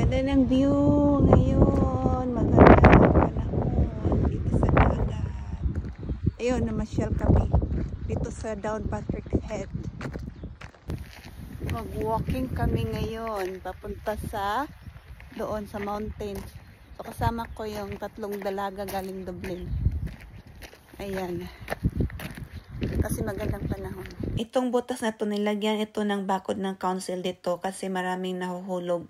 Ganda ng view ngayon. Magandang panahon dito sa dagat. Ayun, namasyal kami dito sa Downpatrick Head. Mag-walking kami ngayon papunta sa doon sa mountain. So kasama ko yung 3 dalaga galing Dublin. Ayan. Kasi magandang panahon. Itong butas na to, nilagyan ito ng bakod ng council dito kasi maraming nahuhulog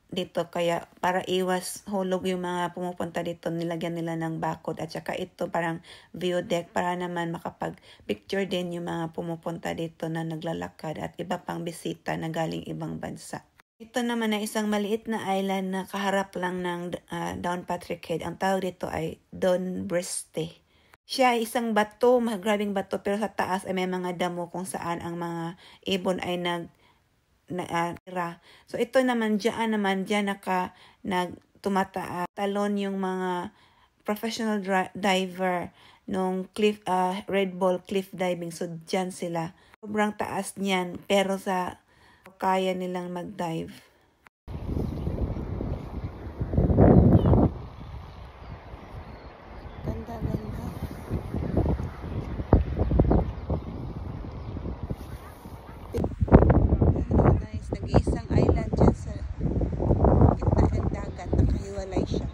dito, kaya para iwas hulog yung mga pumupunta dito, nilagyan nila ng bakod. At saka ito parang view deck para naman makapag picture din yung mga pumupunta dito na naglalakad at iba pang bisita na galing ibang bansa. Ito naman ay isang maliit na island na kaharap lang ng Downpatrick Head. Ang tawag dito ay Dunbriste. Siya ay isang bato, magrabing bato, pero sa taas ay may mga damo kung saan ang mga ibon ay So ito naman dyan tumataas talon yung mga professional diver nung cliff Red Bull cliff diving. So dyan sila, sobrang taas niyan, pero sa kaya nilang mag-dive. Ganda. Nag-iisang island dyan sa gitna ng dagat, nakahiwalay siya.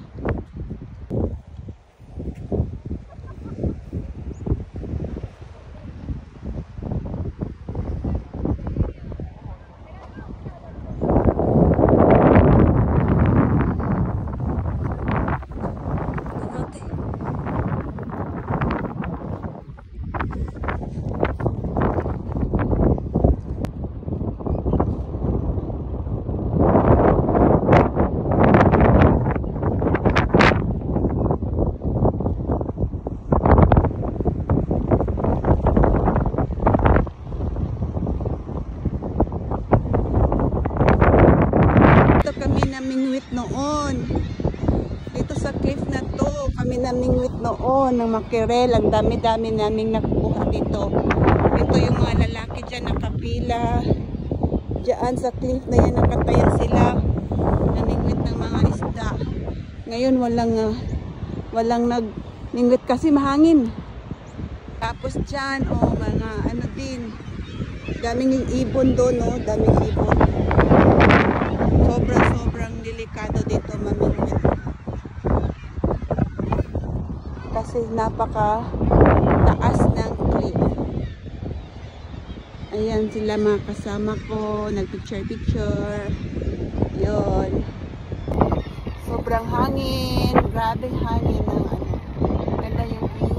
Noon dito sa cliff na to kami namingwit noon ng makerel. Ang dami-dami naming nakukuha dito. Ito yung mga lalaki dyan nakapila dyan sa cliff na yan, nakataya sila namingwit ng mga isda. Ngayon walang nagmingwit kasi mahangin. Tapos dyan mga ano din, daming ibon doon, daming ibon. Sobrang delikado dito mamingwit. Kasi napaka taas ng cliff. Ayan sila mga kasama ko, nagpicture. Yun. Sobrang hangin, grabing hangin ng ganda yung view.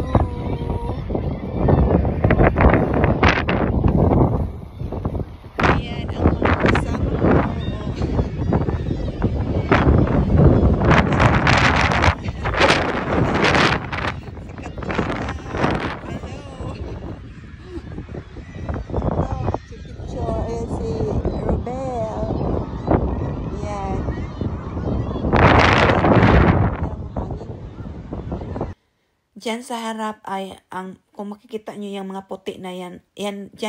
Diyan sa harap ay kung makikita nyo yung mga puti na yan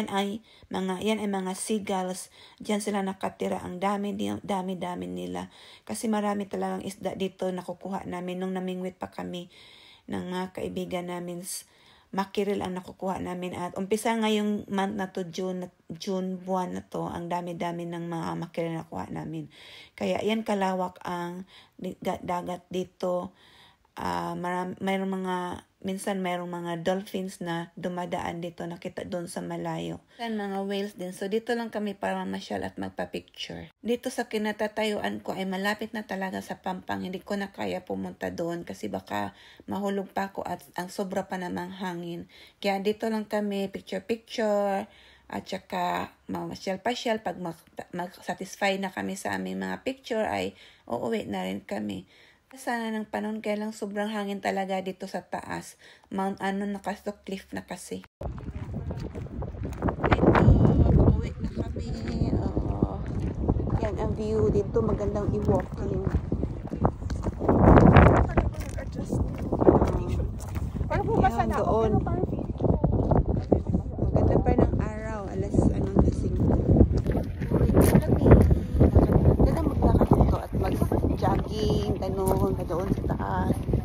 ay mga seagulls. Diyan sila nakatira. Ang dami nila. Kasi marami talagang isda dito nakukuha namin nung namingwit pa kami ng mga kaibigan namin. Mackerel ang nakukuha namin. At umpisa ngayong month na to, June buwan na to, ang dami-dami ng mga mackerel na nakuha namin. Kaya yan kalawak ang dagat dito. Minsan mayroong mga dolphins na dumadaan dito, nakita doon sa malayo. Mga whales din. So dito lang kami para mamasyal at magpa-picture. Dito sa kinatatayuan ko ay malapit na talaga sa Pampang. Hindi ko na kaya pumunta doon kasi baka mahulog pa ako at ang sobra pa namang hangin. Kaya dito lang kami picture at saka mamasyal-pasyal. Pag mag-satisfy na kami sa aming mga picture ay uuwi na rin kami. Sana ng panahon, kaya lang sobrang hangin talaga dito sa taas. Mount cliff na kasi. Ito, uwi na kami. Yan ang view dito, magandang i-walking. Para po basa na doon. Maganda pa ng araw, alas lasing. Uwi na kami. Maganda maglakad dito at ganun, doon sa taas.